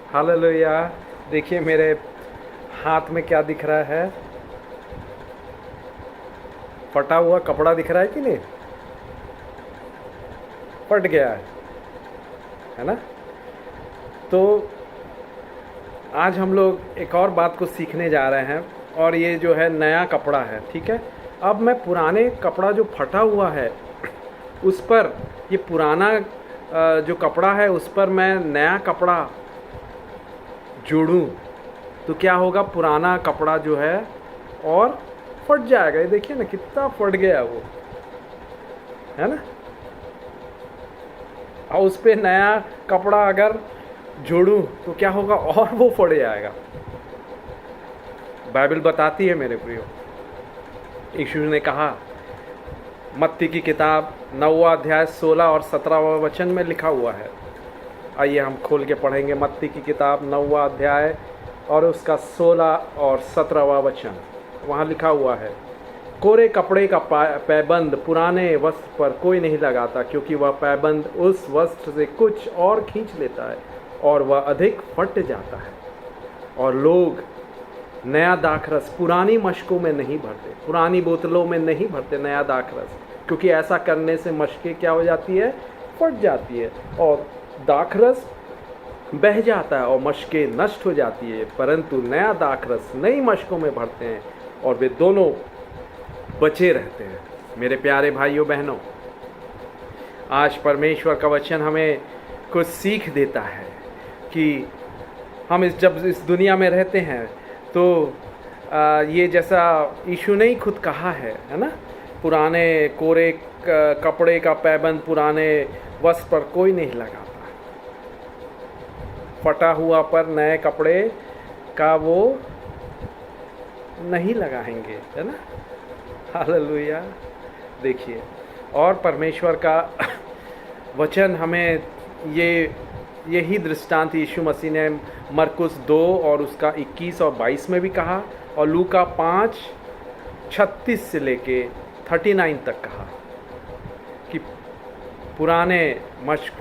Hallelujah. देखिए मेरे हाथ में क्या दिख रहा है, फटा हुआ कपड़ा दिख रहा है कि नहीं? फट गया है ना? तो आज हम लोग एक और बात को सीखने जा रहे हैं, और ये जो है नया कपड़ा है, ठीक है। अब मैं पुराने कपड़ा जो फटा हुआ है उस पर, ये पुराना जो कपड़ा है उस पर मैं नया कपड़ा जोड़ूं तो क्या होगा, पुराना कपड़ा जो है और फट जाएगा। ये देखिए ना कितना फट गया वो, है ना। और उस पर नया कपड़ा अगर जोड़ूं तो क्या होगा, और वो फट जाएगा। बाइबल बताती है मेरे प्रियो, यीशु ने कहा, मत्ती की किताब 9वां अध्याय 16 और 17वां वचन में लिखा हुआ है। आइए हम खोल के पढ़ेंगे मत्ती की किताब 9वां अध्याय और उसका 16 और 17वां वचन। वहाँ लिखा हुआ है, कोरे कपड़े का पैबंद पुराने वस्त्र पर कोई नहीं लगाता, क्योंकि वह पैबंद उस वस्त्र से कुछ और खींच लेता है और वह अधिक फट जाता है। और लोग नया दाखरस पुरानी मशकों में नहीं भरते, पुरानी बोतलों में नहीं भरते नया दाखरस, क्योंकि ऐसा करने से मशकें क्या हो जाती है, फट जाती है और दाखरस बह जाता है और मशकें नष्ट हो जाती है। परंतु नया दाखरस नई मशकों में भरते हैं और वे दोनों बचे रहते हैं। मेरे प्यारे भाइयों बहनों, आज परमेश्वर का वचन हमें कुछ सीख देता है कि हम जब इस दुनिया में रहते हैं तो ये जैसा यीशु ने ही खुद कहा है ना, पुराने कोरे कपड़े का पैबंद पुराने वस्त्र पर कोई नहीं लगाता, फटा हुआ पर नए कपड़े का वो नहीं लगाएंगे, है ना। हालेलुया। देखिए, और परमेश्वर का वचन हमें यही दृष्टांत यीशु मसीह ने मरकुस 2 और उसका 21 और 22 में भी कहा, और लूका 5:36 से लेके 39 तक कहा कि पुराने मशक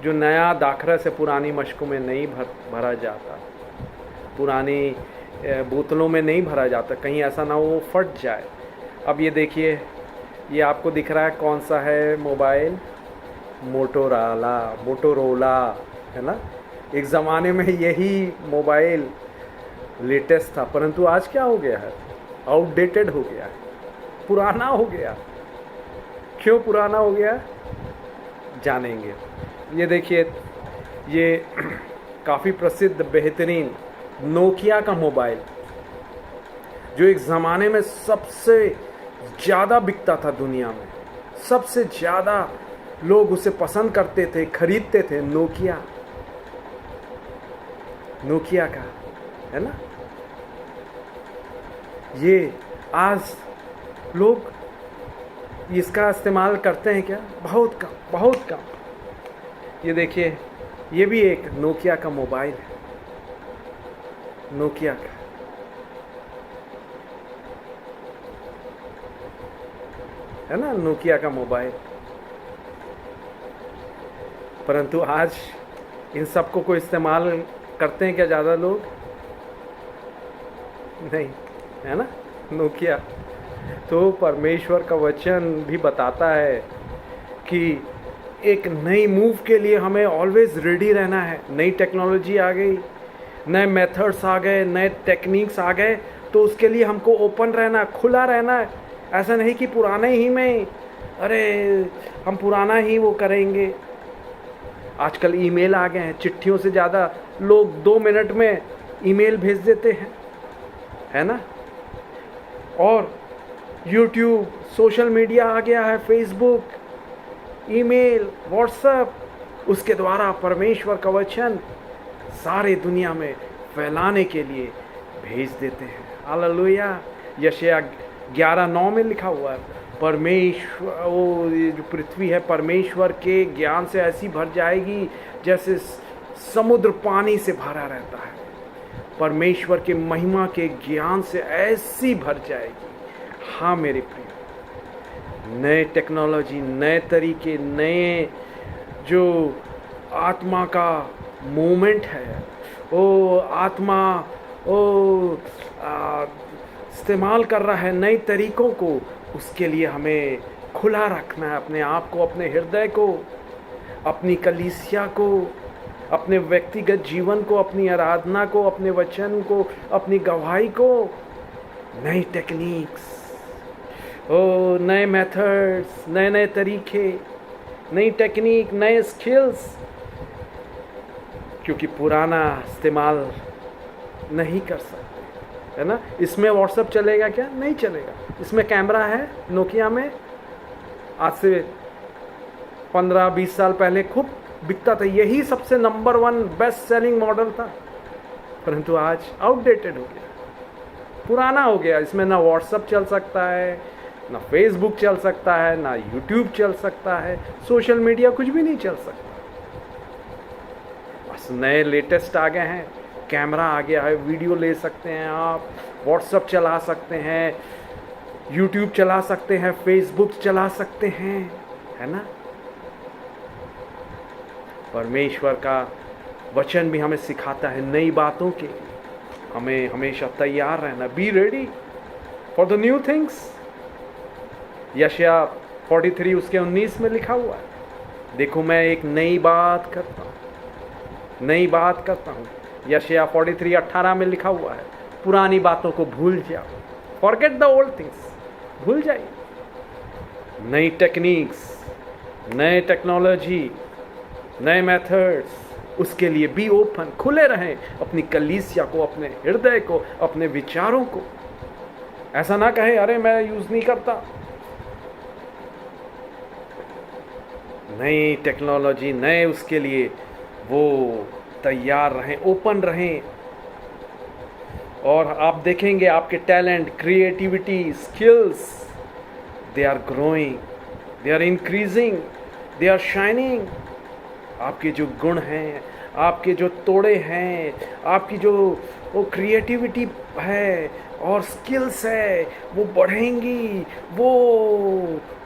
जो नया दाखरस है पुरानी मशकों में नहीं भरा जाता, पुरानी बोतलों में नहीं भरा जाता, कहीं ऐसा ना हो फट जाए। अब ये देखिए, ये आपको दिख रहा है कौन सा है मोबाइल, मोटोरोला, है ना। एक ज़माने में यही मोबाइल लेटेस्ट था, परंतु आज क्या हो गया है, आउटडेटेड हो गया है, पुराना हो गया। क्यों पुराना हो गया जानेंगे। ये देखिए, ये काफ़ी प्रसिद्ध बेहतरीन नोकिया का मोबाइल, जो एक ज़माने में सबसे ज़्यादा बिकता था दुनिया में, सबसे ज़्यादा लोग उसे पसंद करते थे, खरीदते थे, नोकिया का, है ना। ये आज लोग इसका इस्तेमाल करते हैं क्या, बहुत कम। ये देखिए, ये भी एक नोकिया का मोबाइल है, नोकिया का, है ना, नोकिया का मोबाइल। परंतु आज इन सबको को इस्तेमाल करते हैं क्या ज़्यादा लोग? नहीं, है ना, नोकिया। तो परमेश्वर का वचन भी बताता है कि एक नई मूव के लिए हमें ऑलवेज रेडी रहना है। नई टेक्नोलॉजी आ गई, नए मेथड्स आ गए, नए टेक्निक्स आ गए, तो उसके लिए हमको ओपन रहना, खुला रहना है। ऐसा नहीं कि पुराने ही में अरे हम पुराना ही वो करेंगे। आजकल ईमेल आ गए हैं, चिट्ठियों से ज़्यादा लोग 2 मिनट में ईमेल भेज देते हैं, है ना। और यूट्यूब, सोशल मीडिया आ गया है, फेसबुक, ईमेल, व्हाट्सएप, उसके द्वारा परमेश्वर का वचन सारे दुनिया में फैलाने के लिए भेज देते हैं। हालेलुया। यशायाह 11:9 में लिखा हुआ है, परमेश्वर, वो जो पृथ्वी है परमेश्वर के ज्ञान से ऐसी भर जाएगी जैसे समुद्र पानी से भरा रहता है। परमेश्वर के महिमा के ज्ञान से ऐसी भर जाएगी। हाँ मेरे प्रिय, नए टेक्नोलॉजी, नए तरीके, नए जो आत्मा का मूवमेंट है, वो आत्मा वो इस्तेमाल कर रहा है नए तरीकों को, उसके लिए हमें खुला रखना है अपने आप को, अपने हृदय को, अपनी कलीसिया को, अपने व्यक्तिगत जीवन को, अपनी आराधना को, अपने वचन को, अपनी गवाही को। नई टेक्निक्स, ओ नए मेथड्स, नए नए तरीके, नई टेक्निक, नए स्किल्स, क्योंकि पुराना इस्तेमाल नहीं कर सकते, है ना। इसमें व्हाट्सएप चलेगा क्या? नहीं चलेगा। इसमें कैमरा है नोकिया में, आज से 15-20 साल पहले खूब बिकता था, यही सबसे नंबर 1 बेस्ट सेलिंग मॉडल था, परंतु आज आउटडेटेड हो गया, पुराना हो गया। इसमें ना व्हाट्सएप चल सकता है, ना फेसबुक चल सकता है, ना यूट्यूब चल सकता है, सोशल मीडिया कुछ भी नहीं चल सकता। बस नए लेटेस्ट आ गए हैं, कैमरा आ गया है, वीडियो ले सकते हैं आप, व्हाट्सएप चला सकते हैं, यूट्यूब चला सकते हैं, फेसबुक चला सकते हैं, है ना। परमेश्वर का वचन भी हमें सिखाता है नई बातों के लिए हमें हमेशा तैयार रहना, be ready for the new things. यशायाह 43 उसके 19 में लिखा हुआ है, देखो मैं एक नई बात करता हूँ, नई बात करता हूँ। यशायाह 43:18 में लिखा हुआ है, पुरानी बातों को भूल जाओ, फॉरगेट द ओल्ड थिंग्स, भूल जाइए। नई टेक्निक्स, नए टेक्नोलॉजी, नए मेथड्स, उसके लिए बी ओपन, खुले रहें अपनी कलीसिया को, अपने हृदय को, अपने विचारों को। ऐसा ना कहे अरे मैं यूज नहीं करता। नई टेक्नोलॉजी, नए उसके लिए वो तैयार रहें, ओपन रहें। और आप देखेंगे आपके talent, creativity, skills, they are growing, they are increasing, they are shining. आपके जो गुण हैं, आपके जो तोड़े हैं, आपकी जो वो क्रिएटिविटी है और स्किल्स है, वो बढ़ेंगी, वो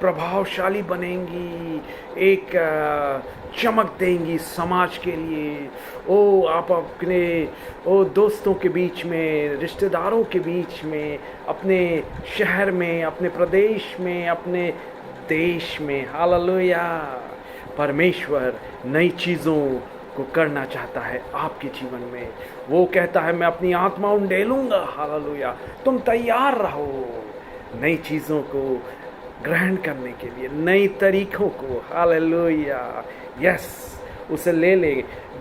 प्रभावशाली बनेंगी, एक चमक देंगी समाज के लिए। ओ आप अपने दोस्तों के बीच में, रिश्तेदारों के बीच में, अपने शहर में, अपने प्रदेश में, अपने देश में, हालेलुया। परमेश्वर नई चीज़ों को करना चाहता है आपके जीवन में। वो कहता है मैं अपनी आत्मा उंडेलूंगा, हालेलुया। तुम तैयार रहो नई चीज़ों को ग्रहण करने के लिए, नई तरीकों को, हालेलुया। यस, उसे ले ले,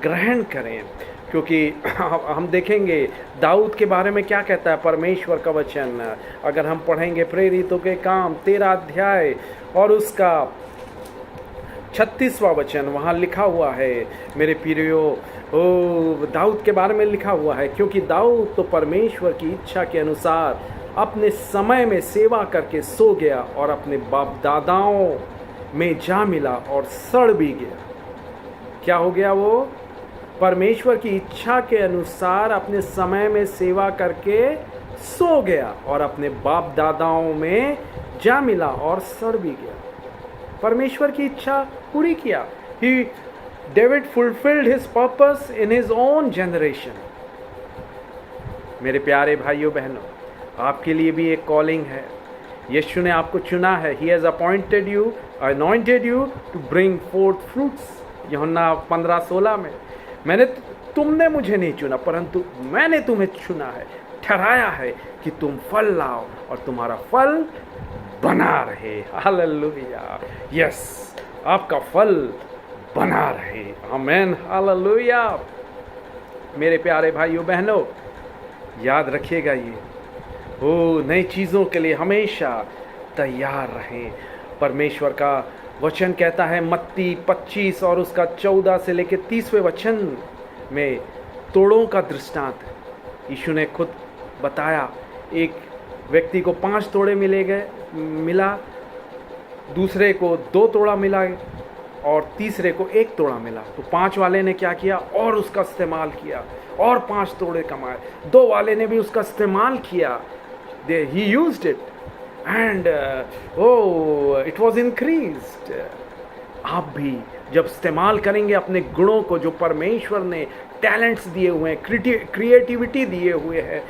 ग्रहण करें। क्योंकि हम देखेंगे दाऊद के बारे में क्या कहता है परमेश्वर का वचन। अगर हम पढ़ेंगे प्रेरितों के काम 13 अध्याय और उसका 36वां वचन, वहाँ लिखा हुआ है मेरे प्रियो, दाऊद के बारे में लिखा हुआ है, क्योंकि दाऊद तो परमेश्वर की इच्छा के अनुसार अपने समय में सेवा करके सो गया और अपने बाप दादाओं में जा मिला और सड़ भी गया। क्या हो गया? वो परमेश्वर की इच्छा के अनुसार अपने समय में सेवा करके सो गया और अपने बाप दादाओं में जा मिला और सड़ भी गया। परमेश्वर की इच्छा पूरी किया। David fulfilled his purpose in his own generation. मेरे प्यारे भाइयों बहनों, आपके लिए भी एक कॉलिंग है। यीशु ने आपको चुना है। He has appointed you, anointed you to bring forth fruits. यूहन्ना 15:16 में, तुमने मुझे नहीं चुना परंतु मैंने तुम्हें चुना है, ठहराया है कि तुम फल लाओ और तुम्हारा फल बना रहे। हालेलुया। यस, आपका फल बना रहे। आमेन, हालेलुया। मेरे प्यारे भाइयों बहनों, याद रखिएगा ये, नई चीज़ों के लिए हमेशा तैयार रहें। परमेश्वर का वचन कहता है मत्ती 25 और उसका 14 से लेकर 30वें वचन में तोड़ों का दृष्टांत है। यीशु ने खुद बताया, एक व्यक्ति को 5 तोड़े मिला, दूसरे को 2 तोड़ा मिला और तीसरे को 1 तोड़ा मिला। तो 5 वाले ने क्या किया? और उसका इस्तेमाल किया और 5 तोड़े कमाए। 2 वाले ने भी उसका इस्तेमाल किया, he used it and it was increased। आप भी जब इस्तेमाल करेंगे अपने गुणों को जो परमेश्वर ने टैलेंट्स दिए हुए हैं, क्रिएटिविटी दिए हुए हैं,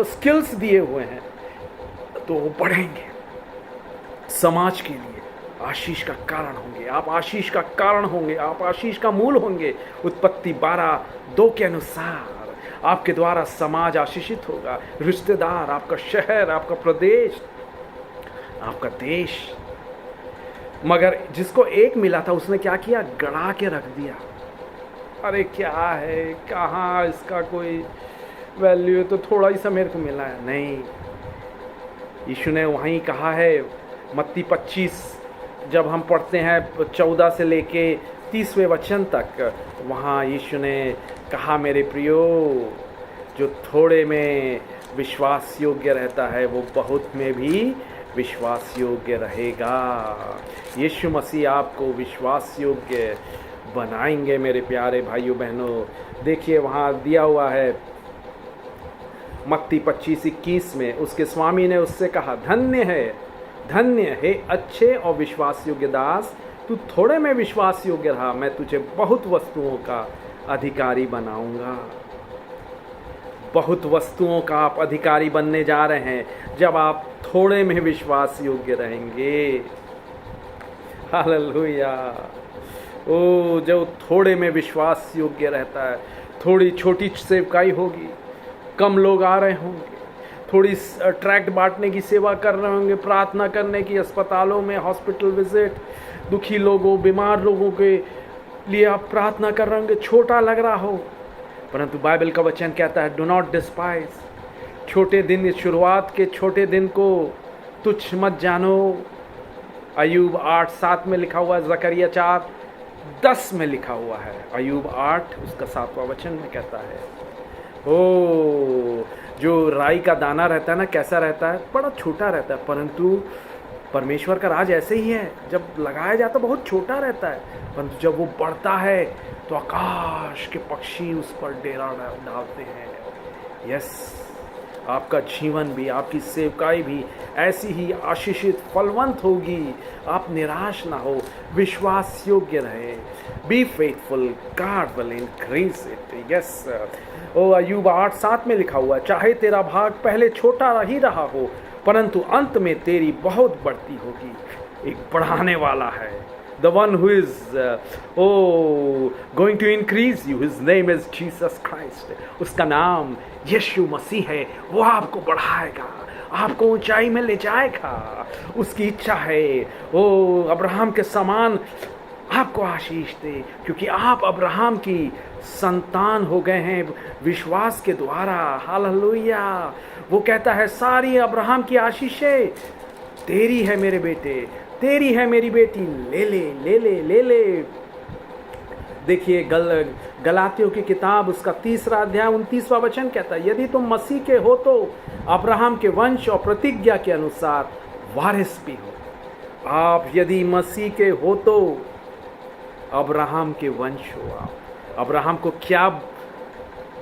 स्किल्स दिए हुए हैं, तो वो बढ़ेंगे, समाज के लिए आशीष का कारण होंगे। आप आशीष का कारण होंगे, आप आशीष का मूल होंगे। उत्पत्ति 12:2 के अनुसार आपके द्वारा समाज आशीषित होगा, रिश्तेदार, आपका शहर, आपका प्रदेश, आपका देश। मगर जिसको एक मिला था उसने क्या किया? गड़ा के रख दिया। अरे क्या है, कहाँ इसका कोई वैल्यू है, तो थोड़ा ही सा मेरे को मिला है। नहीं, यीशु ने वहीं कहा है, मत्ती 25 जब हम पढ़ते हैं 14 से लेके 30वें वचन तक, वहाँ यीशु ने कहा, मेरे प्रियो, जो थोड़े में विश्वास योग्य रहता है वो बहुत में भी विश्वास योग्य रहेगा। यीशु मसीह आपको विश्वास योग्य बनाएंगे मेरे प्यारे भाइयों बहनों। देखिए वहाँ दिया हुआ है मत्ती 25:21 में, उसके स्वामी ने उससे कहा, धन्य है अच्छे और विश्वास योग्य दास, तू थोड़े में विश्वास योग्य रहा, मैं तुझे बहुत वस्तुओं का अधिकारी बनाऊंगा। बहुत वस्तुओं का आप अधिकारी बनने जा रहे हैं जब आप थोड़े में विश्वास योग्य रहेंगे। हालेलुया। ओ, जो थोड़े में विश्वास योग्य रहता है, थोड़ी छोटी सेवकाई होगी, कम लोग आ रहे होंगे, थोड़ी ट्रैक्ट बांटने की सेवा कर रहे होंगे, प्रार्थना करने की, अस्पतालों में हॉस्पिटल विजिट, दुखी लोगों, बीमार लोगों के लिए आप प्रार्थना कर रहे होंगे, छोटा लग रहा हो, परंतु बाइबल का वचन कहता है, डू नॉट डिस्पाइज। छोटे दिन, शुरुआत के छोटे दिन को तुच्छ मत जानो। अय्यूब 8:7 में लिखा हुआ है, जकरिया 4:10 में लिखा हुआ है, अय्यूब 8 उसका 7वां वचन में कहता है। ओ, जो राई का दाना रहता है ना, कैसा रहता है? बड़ा छोटा रहता है, परंतु परमेश्वर का राज ऐसे ही है, जब लगाया जाता है बहुत छोटा रहता है, परंतु जब वो बढ़ता है तो आकाश के पक्षी उस पर डेरा डालते हैं। यस, आपका जीवन भी, आपकी सेवकाई भी ऐसी ही आशीषित फलवंत होगी। आप निराश ना हो, विश्वास योग्य रहे। Be faithful, God will increase it. Yes, O Ayyub 8:7 में लिखा हुआ है, चाहे तेरा भाग पहले छोटा ही रहा हो, परंतु अंत में तेरी बहुत बढ़ती होगी। एक बढ़ाने वाला है, the one who is going to increase you, his name is Jesus Christ। उसका नाम यीशु मसीह है। वो आपको बढ़ाएगा, आपको ऊंचाई में ले जाएगा। उसकी इच्छा है वो अब्राहम के समान आपको आशीष दे, क्योंकि आप अब्राहम की संतान हो गए हैं विश्वास के द्वारा। हालेलुया। वो कहता है, सारी अब्राहम की आशीषें तेरी है मेरे बेटे, तेरी है मेरी बेटी, ले ले ले ले ले ले। देखिए गलातियों की किताब उसका 3 अध्याय 29वां वचन कहता है, यदि तुम मसीह के हो तो अब्राहम के वंश और प्रतिज्ञा के अनुसार वारिस भी हो। आप यदि मसीह के हो तो अब्राहम के वंश हो। आप अब्राहम को क्या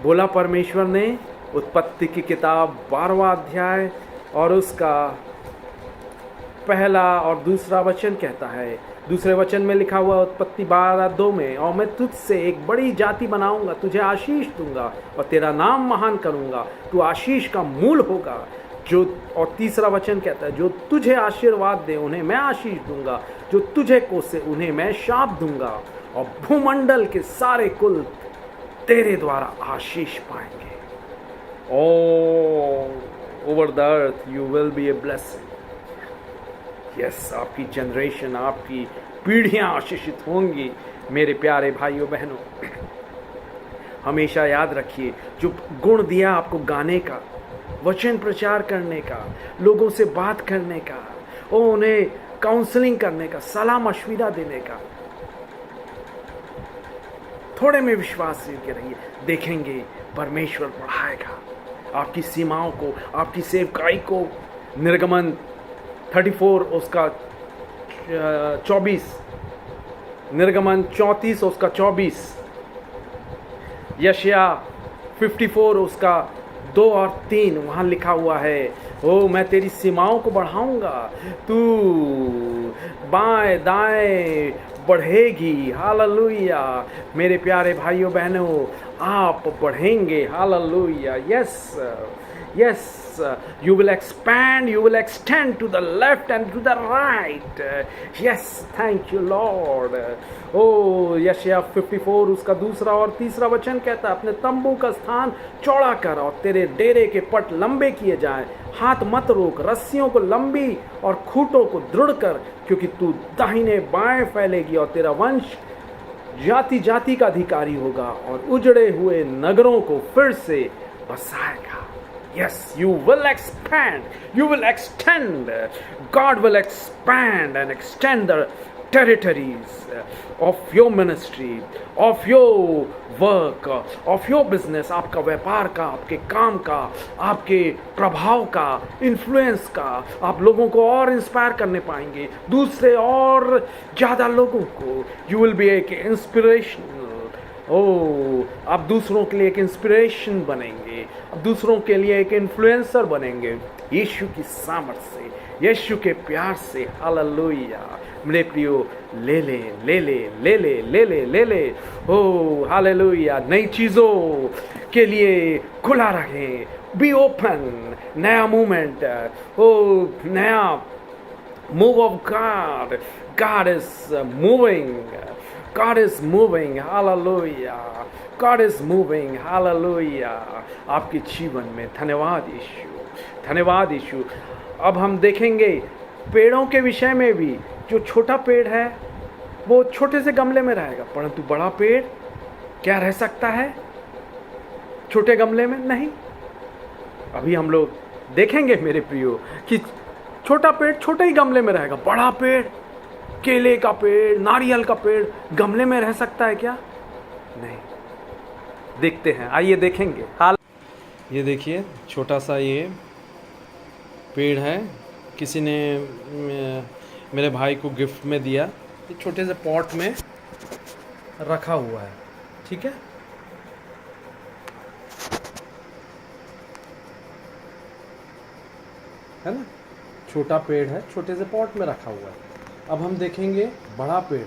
बोला परमेश्वर ने? उत्पत्ति की किताब 12वां अध्याय और उसका 1 और 2 वचन कहता है, दूसरे वचन में लिखा हुआ उत्पत्ति 12:2 में, और मैं तुझसे एक बड़ी जाति बनाऊंगा, तुझे आशीष दूंगा और तेरा नाम महान करूंगा, तू आशीष का मूल होगा। जो और 3 वचन कहता है, जो तुझे आशीर्वाद दे उन्हें मैं आशीष दूंगा, जो तुझे कोसे उन्हें मैं शाप दूंगा, और भूमंडल के सारे कुल तेरे द्वारा आशीष पाएंगे। Over the earth you will be a blessing. Yes, आपकी जनरेशन, आपकी पीढ़ियां आशीषित होंगी मेरे प्यारे भाइयों बहनों। हमेशा याद रखिए, जो गुण दिया आपको गाने का, वचन प्रचार करने का, लोगों से बात करने का, और उन्हें काउंसलिंग करने का, सलाह मशविरा देने का, थोड़े में विश्वास के रहिए, देखेंगे परमेश्वर बढ़ाएगा आपकी सीमाओं को, आपकी सेवकाई को। निर्गमन 34 उसका 24, निर्गमन 34 उसका 24, यशाया 54 उसका 2 और 3 वहाँ लिखा हुआ है, ओ मैं तेरी सीमाओं को बढ़ाऊंगा, तू बाएं दाएं बढ़ेगी। हालेलुया। मेरे प्यारे भाइयों बहनों, आप बढ़ेंगे। Hallelujah. Yes, yes, you will expand, you will extend to the left and to the right. Yes, thank you Lord. यशायाह 54 उसका दूसरा और तीसरा वचन कहता है, अपने तंबू का स्थान चौड़ा कर और तेरे डेरे के पट लंबे किए जाएं। हाथ मत रोक, रस्सियों को लंबी और खूंटों को दृढ़ कर, क्योंकि तू दाहिने बाएं फैलेगी और तेरा वंश जाति जाति का अधिकारी होगा और उजड़े हुए नगरों को फिर से बसाएगा। Yes, you will expand, you will extend. God will expand and extend the territories of your ministry, of your work, of your business. आपका व्यापार का, आपके काम का, आपके प्रभाव का, इन्फ्लुएंस का, आप लोगों को और इंस्पायर करने पाएंगे, दूसरे और ज़्यादा लोगों को। You will be एक इंस्पिरेशन। आप दूसरों के लिए एक इंस्पिरेशन बनेंगे, आप दूसरों के लिए एक इन्फ्लुएंसर बनेंगे यीशु की सामर्थ से, यीशु के प्यार से। हालेलुया। मेरे प्रियो, ले ले ले ले ले ले ले ले ले ले हालेलुया। नई चीज़ों के लिए खुला रहें, बी ओपन। नया मूवमेंट, नया move of God. God is moving, God is moving, hallelujah. God is moving, hallelujah. आपके जीवन में धन्यवाद यीशु, धन्यवाद यीशु। अब हम देखेंगे पेड़ों के विषय में भी। जो छोटा पेड़ है वो छोटे से गमले में रहेगा, परंतु बड़ा पेड़ क्या रह सकता है छोटे गमले में? नहीं। अभी हम लोग देखेंगे मेरे प्रियो कि छोटा पेड़ छोटे ही गमले में रहेगा, बड़ा पेड़, केले का पेड़, नारियल का पेड़ गमले में रह सकता है क्या? नहीं। देखते हैं, आइए देखेंगे। ये देखिए, छोटा सा ये पेड़ है, किसी ने मेरे भाई को गिफ्ट में दिया। ये छोटे से पॉट में रखा हुआ है, ठीक है। है ना, छोटा पेड़ है, छोटे से पॉट में रखा हुआ है। अब हम देखेंगे बड़ा पेड़।